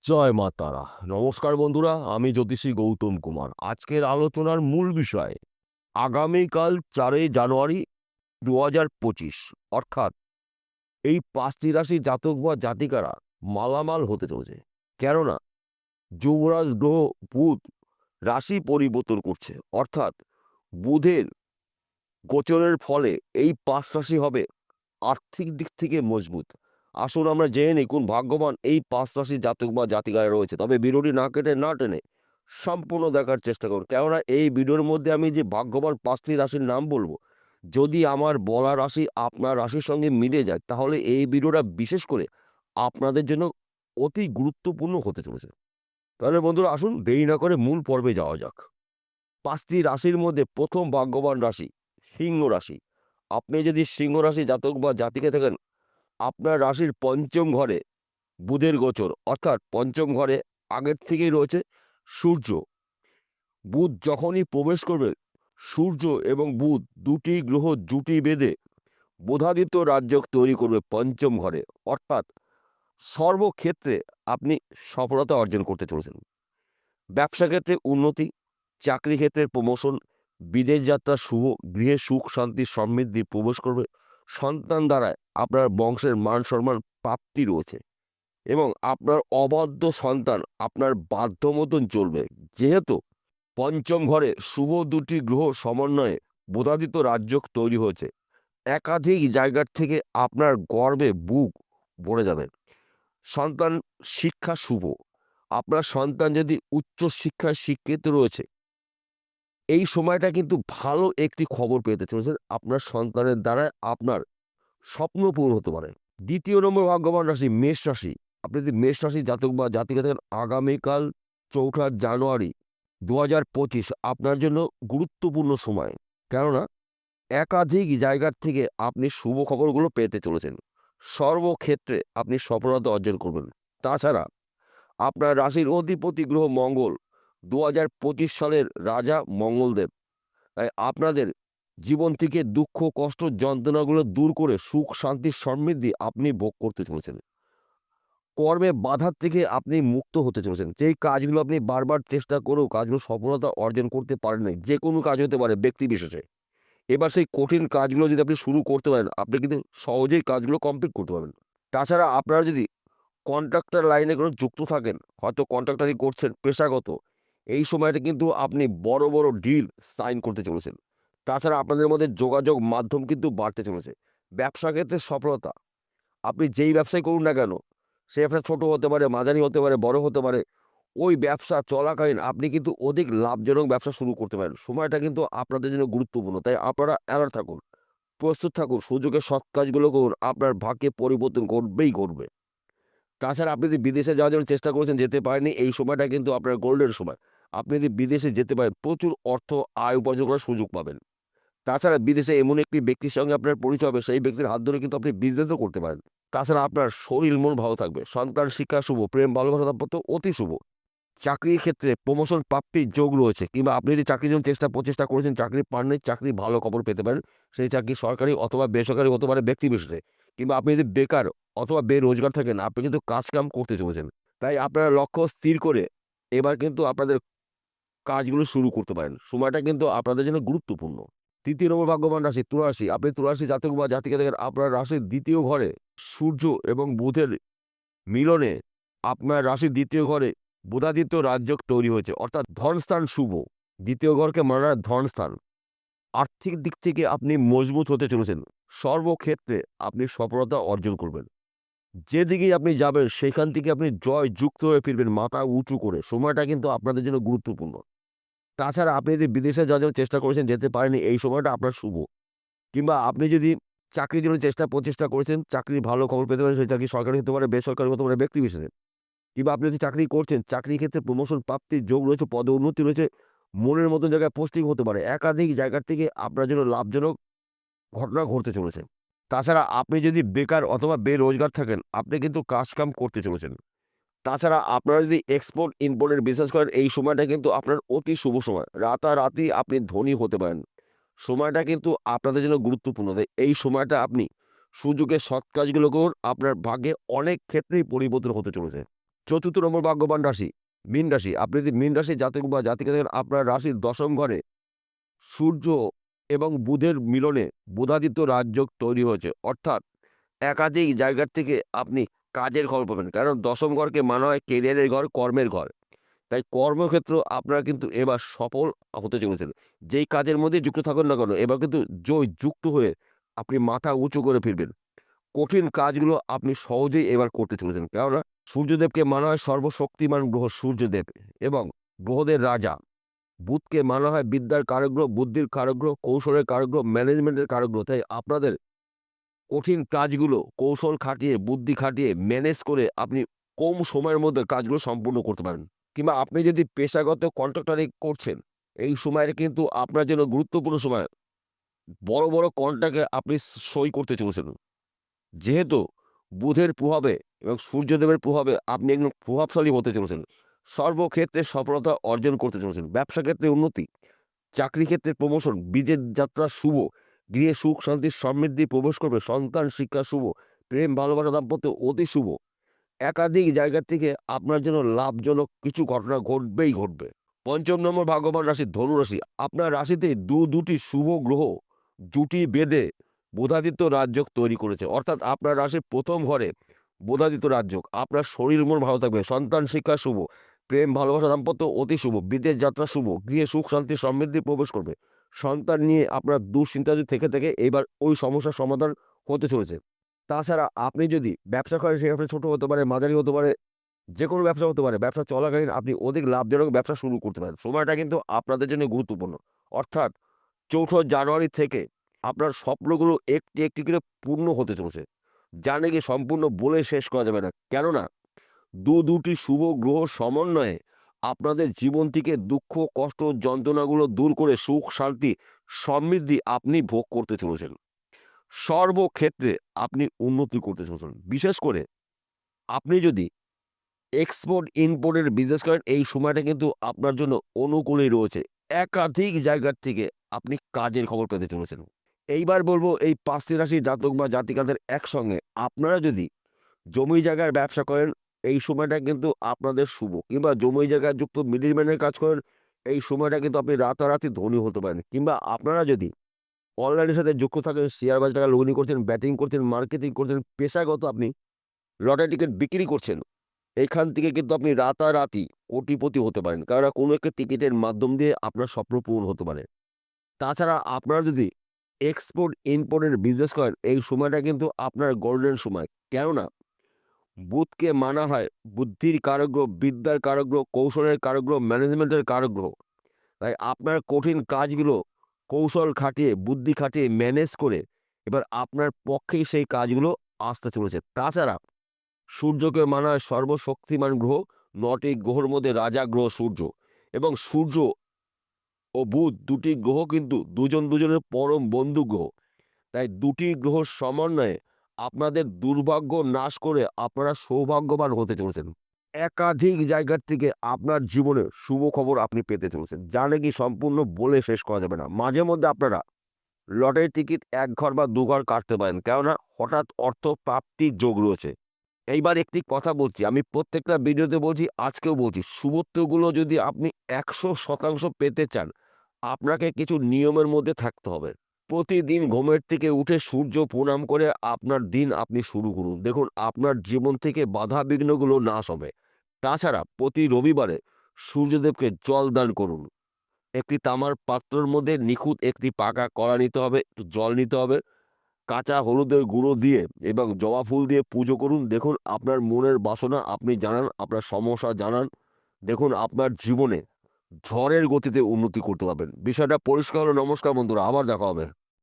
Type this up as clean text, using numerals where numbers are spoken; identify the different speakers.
Speaker 1: জয় মা তারা। নমস্কার বন্ধুরা, আমি জ্যোতিষী গৌতম কুমার। আজকের আলোচনার মূল বিষয় আগামীকাল 4 জানুয়ারি 2025, অর্থাৎ এই 5টি রাশি জাতক বা জাতিকারা মালামাল হতে চলেছে। কেননা যুবরাজ গ্রহ বুধ রাশি পরিবর্তন করছে, অর্থাৎ বুধের গোচরের ফলে এই 5 রাশি হবে আর্থিক দিক থেকে মজবুত। আসুন আমরা জেনে নিই কোন ভাগ্যবান এই 5 রাশি জাতক বা জাতিকায় রয়েছে। তবে ভিডিওটি না কেটে না টেনে সম্পূর্ণ দেখার চেষ্টা করুন, কেননা এই ভিডিওর মধ্যে আমি যে ভাগ্যবান 5টি রাশির নাম বলবো, যদি আমার বলা রাশি আপনার রাশির সঙ্গে মিলে যায়, তাহলে এই ভিডিওটা বিশেষ করে আপনাদের জন্য অতি গুরুত্বপূর্ণ হতে চলেছে। তাহলে বন্ধুরা, আসুন দেরি না করে মূল পর্বে যাওয়া যাক। 5টি রাশির মধ্যে প্রথম ভাগ্যবান রাশি সিংহ রাশি। আপনি যদি সিংহ রাশি জাতক বা জাতিকে থাকেন, আপনার রাশির পঞ্চম ঘরে বুধের গোচর, অর্থাৎ পঞ্চম ঘরে আগের থেকেই রয়েছে সূর্য। বুধ যখনই প্রবেশ করবে, সূর্য এবং বুধ দুটি গ্রহ জুটি বেঁধে বোধাদিত্য রাজযোগ তৈরি করবে পঞ্চম ঘরে, অর্থাৎ সর্বক্ষেত্রে আপনি সফলতা অর্জন করতে চলেছেন। ব্যবসা ক্ষেত্রে উন্নতি, চাকরি ক্ষেত্রে প্রমোশন, বিদেশ যাত্রা শুভ, গৃহে সুখ শান্তি সমৃদ্ধি প্রবেশ করবে। সন্তান দ্বারা আপনার বংশের মান সম্মান প্রাপ্তি রয়েছে এবং আপনার অবাধ্য সন্তান আপনার বাধ্য মতন চলবে, যেহেতু পঞ্চম ঘরে শুভ দুটি গ্রহ সমন্বয়ে বোধাদিত্য রাজযোগ তৈরি হয়েছে। একাধিক জায়গার থেকে আপনার গর্বে বুক ভরে যাবে। সন্তান শিক্ষা শুভ। আপনার সন্তান যদি উচ্চ শিক্ষায় শিক্ষিত রয়েছে, এই সময়টা কিন্তু ভালো একটি খবর পেতে চলেছেন। আপনার সন্তানের দ্বারা আপনার স্বপ্ন পূরণ হতে পারে। দ্বিতীয় নম্বর ভাগ্যবান রাশি মেষ রাশি। আপনি যদি মেষ রাশি জাতক বা জাতিকা থাকেন, আগামীকাল 4 জানুয়ারি 2025 আপনার জন্য গুরুত্বপূর্ণ সময়। কেননা একাধিক জায়গার থেকে আপনি শুভ খবরগুলো পেতে চলেছেন। সর্বক্ষেত্রে আপনি সফলতা অর্জন করবেন। তাছাড়া আপনার রাশির অধিপতি গ্রহ মঙ্গল 2025 সালের রাজা মঙ্গলদেব, তাই আপনাদের জীবন থেকে দুঃখ কষ্ট যন্ত্রণাগুলো দূর করে সুখ শান্তি সমৃদ্ধি আপনি ভোগ করতে চলেছেন। কর্মে বাধার থেকে আপনি মুক্ত হতে চলেছেন। যেই কাজগুলো আপনি বারবার চেষ্টা করেও কাজগুলো সফলতা অর্জন করতে পারেন নাই, যে কোনো কাজ হতে পারে ব্যক্তি বিশেষে, এবার সেই কঠিন কাজগুলো যদি আপনি শুরু করতে পারেন, আপনি কিন্তু সহজেই কাজগুলো কমপ্লিট করতে পারবেন। তাছাড়া আপনারা যদি কন্ট্রাক্টর লাইনে কোনো যুক্ত থাকেন, হয়তো কন্ট্রাক্টারি করছেন পেশাগত, এই সময়টা কিন্তু আপনি বড় বড় ডিল সাইন করতে চলেছেন। তাছাড়া আপনাদের মধ্যে যোগাযোগ মাধ্যম কিন্তু বাড়তে চলেছে। ব্যবসা ক্ষেত্রে সফলতা, আপনি যেই ব্যবসাই করুন না কেন, সে ব্যবসা ছোট হতে পারে, মাঝারি হতে পারে, বড় হতে পারে, ওই ব্যবসা চলাকালীন আপনি কিন্তু অধিক লাভজনক ব্যবসা শুরু করতে পারেন। সময়টা কিন্তু আপনাদের জন্য গুরুত্বপূর্ণ, তাই আপনারা অ্যালার্ট থাকুন, প্রস্তুত থাকুন, সুযোগের সৎ কাজগুলো করুন, আপনার ভাগ্যে পরিবর্তন ঘটবেই ঘটবে। তাছাড়া আপনি যদি বিদেশে যাওয়ার জন্য চেষ্টা করেছেন, যেতে পারেননি, এই সময়টা কিন্তু আপনার গোল্ডের সময়। আপনি যদি বিদেশে যেতে পারেন, প্রচুর অর্থ আয় উপার্জন করার সুযোগ পাবেন। তাছাড়া বিদেশে এমন একটি ব্যক্তির সঙ্গে আপনার পরিচয় হবে, সেই ব্যক্তির হাত ধরে কিন্তু আপনি বিজনেসও করতে পারেন। তাছাড়া আপনার শরীর মন ভালো থাকবে। সন্তান শিক্ষা শুভ, প্রেম ভালোবাসা দাম্পত্য অতি শুভ। চাকরির ক্ষেত্রে প্রমোশন প্রাপ্তির যোগ রয়েছে, কিংবা আপনি যদি চাকরির জন্য প্রচেষ্টা করেছেন, চাকরি পাননি, চাকরি ভালো খবর পেতে পারেন। সেই চাকরি সরকারি অথবা বেসরকারি হতে পারে ব্যক্তি বিশেষে। কিংবা আপনি যদি বেকার অথবা বেরোজগার থাকেন, আপনি কিন্তু কাজকাম করতে চলেছেন। তাই আপনারা লক্ষ্য স্থির করে এবার কিন্তু আপনাদের কাজগুলো শুরু করতে পারেন। সময়টা কিন্তু আপনাদের জন্য গুরুত্বপূর্ণ। ৩য় নম্বর ভাগ্যবান রাশি তুলা রাশি। আপনি তুলা রাশি জাতক বা জাতিকা দেখেন, আপনার রাশির ২য় ঘরে সূর্য এবং বুধের মিলনে আপনার রাশির ২য় ঘরে বুধাদিত্য রাজযোগ তৈরি হয়েছে, অর্থাৎ ধনস্থান শুভ। ২য় ঘরকে মানা হয় ধনস্থান। আর্থিক দিক থেকে আপনি মজবুত হতে চলেছেন। সর্বক্ষেত্রে আপনি সফলতা অর্জন করবেন। যেদিকেই আপনি যাবেন, সেখান থেকে আপনি জয় যুক্ত হয়ে ফিরবেন মাথা উঁচু করে। সময়টা কিন্তু আপনাদের জন্য গুরুত্বপূর্ণ। তাছাড়া আপনি যদি বিদেশে যাওয়ার জন্য চেষ্টা করেছেন, যেতে পারেননি, এই সময়টা আপনার শুভ। কিংবা আপনি যদি চাকরির জন্য প্রচেষ্টা করেছেন, চাকরির ভালো খবর পেতে পারেন, সেই চাকরি সরকারি হতে পারে, বেসরকারি হতে পারে ব্যক্তি বিশেষে। কিংবা আপনি যদি চাকরি করছেন, চাকরির ক্ষেত্রে প্রমোশন প্রাপ্তির যোগ রয়েছে, পদে উন্নতি রয়েছে, মনের মতন জায়গায় পোস্টিং হতে পারে। একাধিক জায়গার থেকে আপনার জন্য লাভজনক ঘটনা ঘটতে চলেছে। তাছাড়া আপনি যদি বেকার অথবা বেরোজগার থাকেন, আপনি কিন্তু কাজকাম করতে চলেছেন। তাছাড়া আপনারা যদি এক্সপোর্ট ইম্পোর্টের বিজনেস করেন, এই সময়টা কিন্তু আপনার অতি শুভ সময়। রাতারাতি আপনি ধনী হতে পারেন। সময়টা কিন্তু আপনাদের জন্য গুরুত্বপূর্ণ। তাই এই সময়টা আপনি সুযোগের সৎ কাজগুলো করুন, আপনার ভাগ্যে অনেক ক্ষেত্রেই পরিবর্তন হতে চলেছে। চতুর্থ নম্বর ভাগ্যবান রাশি মীন রাশি। আপনি যদি মীন রাশি জাতক বা জাতিকা থাকেন, আপনার রাশির দশম ঘরে সূর্য এবং বুধের মিলনে বুধাদিত্য রাজযোগ তৈরি হয়েছে, অর্থাৎ একাধিক জায়গার থেকে আপনি কাজের খবর পাবেন। কারণ দশম ঘরকে মানা হয় কেরিয়ারের ঘর, কর্মের ঘর। তাই কর্মক্ষেত্র আপনারা কিন্তু এবার সফল হতে চলেছেন। যেই কাজের মধ্যে যুক্ত থাকুন না কেন, এবার কিন্তু যুক্ত হয়ে আপনি মাথা উঁচু করে ফিরবেন। কঠিন কাজগুলো আপনি সহজেই এবার করতে চলেছেন। কেননা সূর্যদেবকে মানা হয় সর্বশক্তিমান গ্রহ সূর্যদেব এবং গ্রহদের রাজা। বুধকে মানা হয় বিদ্যার কারকগ্রহ, বুদ্ধির কারকগ্রহ, কৌশলের কারকগ্রহ, ম্যানেজমেন্টের কারকগ্রহ। তাই আপনাদের কঠিন কাজগুলো কৌশল খাটিয়ে, বুদ্ধি খাটিয়ে ম্যানেজ করে আপনি কম সময়ের মধ্যে কাজগুলো সম্পূর্ণ করতে পারেন। কিংবা আপনি যদি পেশাগত কন্ট্রাক্টারি করছেন, এই সময়টা কিন্তু আপনার জন্য গুরুত্বপূর্ণ সময়। বড়, বড় কন্ট্রাক্টে আপনি সই করতে চলেছেন। যেহেতু বুধের প্রভাবে এবং সূর্যদেবের প্রভাবে আপনি একজন প্রভাবশালী হতে চলেছেন। সর্বক্ষেত্রে সফলতা অর্জন করতে চলেছেন। ব্যবসা ক্ষেত্রে উন্নতি, চাকরি ক্ষেত্রে প্রমোশন, বিদেশ যাত্রা শুভ, গৃহে সুখ শান্তি সমৃদ্ধি প্রবেশ করবে, সন্তান শিক্ষা শুভ, প্রেম ভালোবাসা দাম্পত্য অতি শুভ। একাধিক জায়গা থেকে আপনার জন্য লাভজনক কিছু ঘটনা ঘটবেই ঘটবে। পঞ্চম নম্বর ভাগ্যবান রাশি ধনু রাশি। আপনার রাশিতে দুটি শুভ গ্রহ জুটি বেঁধে বুধাদিত্য রাজযোগ তৈরি করেছে, অর্থাৎ আপনার রাশির প্রথম ঘরে বুধাদিত্য রাজযোগ। আপনার শরীর মন ভালো থাকবে, সন্তান শিক্ষা শুভ, প্রেম ভালোবাসা দাম্পত্য অতি শুভ, বিদেশ যাত্রা শুভ, গৃহে সুখ শান্তি সমৃদ্ধি প্রবেশ করবে। সন্তান নিয়ে আপনার দুশ্চিন্তা যদি থেকে এবার ওই সমস্যার সমাধান হতে চলেছে। তাছাড়া আপনি যদি ব্যবসা করেন, সে ব্যবসা ছোটো হতে পারে, মাঝারি হতে পারে, যে কোনো ব্যবসা হতে পারে। ব্যবসা চলাকালীন আপনি অধিক লাভজনক ব্যবসা শুরু করতে পারেন। সময়টা কিন্তু আপনাদের জন্য গুরুত্বপূর্ণ, অর্থাৎ ৪ঠা জানুয়ারি থেকে আপনার স্বপ্নগুলো একটি একটি করে পূর্ণ হতে চলেছে, যা নাকি সম্পূর্ণ বলে শেষ করা যাবে না। কেননা দুটি শুভ গ্রহ সমন্বয়ে আপনাদের জীবন থেকে দুঃখ কষ্ট যন্ত্রণাগুলো দূর করে সুখ শান্তি সমৃদ্ধি আপনি ভোগ করতে চলেছেন। সর্বক্ষেত্রে আপনি উন্নতি করতে চলেছেন। বিশেষ করে আপনি যদি এক্সপোর্ট ইম্পোর্টের বিজনেস করেন, এই সময়টা কিন্তু আপনার জন্য অনুকূলেই রয়েছে। একাধিক জায়গার থেকে আপনি কাজের খবর পেতে চলেছেন। এইবার বলবো এই ৫টি রাশি জাতক বা জাতিকাদের একসঙ্গে আপনারা যদি জমি জায়গার ব্যবসা করেন, এই সময়টা কিন্তু আপনাদের শুভ। কিংবা জমি জায়গায় যুক্ত মিডলম্যানের কাজ করেন, এই সময়টা কিন্তু আপনি রাতারাতি ধনী হতে পারেন। কিংবা আপনারা যদি অনলাইনের সাথে যুক্ত থাকেন, শেয়ার বাজার টাকা লগ্নি করছেন, ব্যাটিং করছেন, মার্কেটিং করছেন, পেশাগত আপনি লটারি টিকিট বিক্রি করছেন, এইখান থেকে কিন্তু আপনি রাতারাতি কোটিপতি হতে পারেন। কেননা কোনো একটা টিকিটের মাধ্যম দিয়ে আপনার স্বপ্ন পূরণ হতে পারে। তাছাড়া আপনারা যদি এক্সপোর্ট ইম্পোর্টের বিজনেস করেন, এই সময়টা কিন্তু আপনার গোল্ডেন সময়। কেননা বুধকে মানা হয় বুদ্ধির কারকগ্রহ, বিদ্যার কারকগ্রহ, কৌশলের কারকগ্রহ, ম্যানেজমেন্টের কারকগ্রহ। তাই আপনার কঠিন কাজগুলো কৌশল খাটিয়ে বুদ্ধি খাটিয়ে ম্যানেজ করে এবার আপনার পক্ষেই সেই কাজগুলো আসতে চলেছে। তাছাড়া সূর্যকে মানা হয় সর্বশক্তিমান গ্রহ, ৯টি গ্রহের মধ্যে রাজা গ্রহ সূর্য। এবং সূর্য ও বুধ দুটি গ্রহ কিন্তু দুজনের পরম বন্ধু গ্রহ। তাই দুটি গ্রহর সমন্বয়ে আপনাদের দুর্ভাগ্য নাশ করে আপনারা সৌভাগ্যবান হতে চলেছেন। একাধিক জায়গার থেকে আপনার জীবনে শুভ খবর আপনি পেতে চলেছেন, যা নাকি সম্পূর্ণ বলে শেষ করা যাবে না। মাঝে মধ্যে আপনারা লটারির টিকিট ১ ঘর বা ২ ঘর কাটতে পারেন, কেননা হঠাৎ অর্থ প্রাপ্তির যোগ রয়েছে। এইবার একটি কথা বলছি, আমি প্রত্যেকটা ভিডিওতে বলছি, আজকেও বলছি, শুভত্বগুলো যদি আপনি ১০০% পেতে চান, আপনাকে কিছু নিয়মের মধ্যে থাকতে হবে। প্রতিদিন ঘুমের থেকে উঠে সূর্য প্রণাম করে আপনার দিন আপনি শুরু করুন। দেখুন আপনার জীবন থেকে বাধা বিঘ্নগুলো নাশ হবে। তাছাড়া প্রতি রবিবারে সূর্যদেবকে জল দান করুন। একটি তামার পাত্রের মধ্যে নিখুঁত একটি পাকা কড়া নিতে হবে, একটু জল নিতে হবে, কাঁচা হলুদের গুঁড়ো দিয়ে এবং জবা ফুল দিয়ে পুজো করুন। দেখুন আপনার মনের বাসনা আপনি জানান, আপনার সমস্যা জানান। দেখুন আপনার জীবনে ঝড়ের গতিতে উন্নতি করতে পারবেন। বিষয়টা পরিষ্কার হলো। নমস্কার বন্ধুরা, আবার দেখা হবে।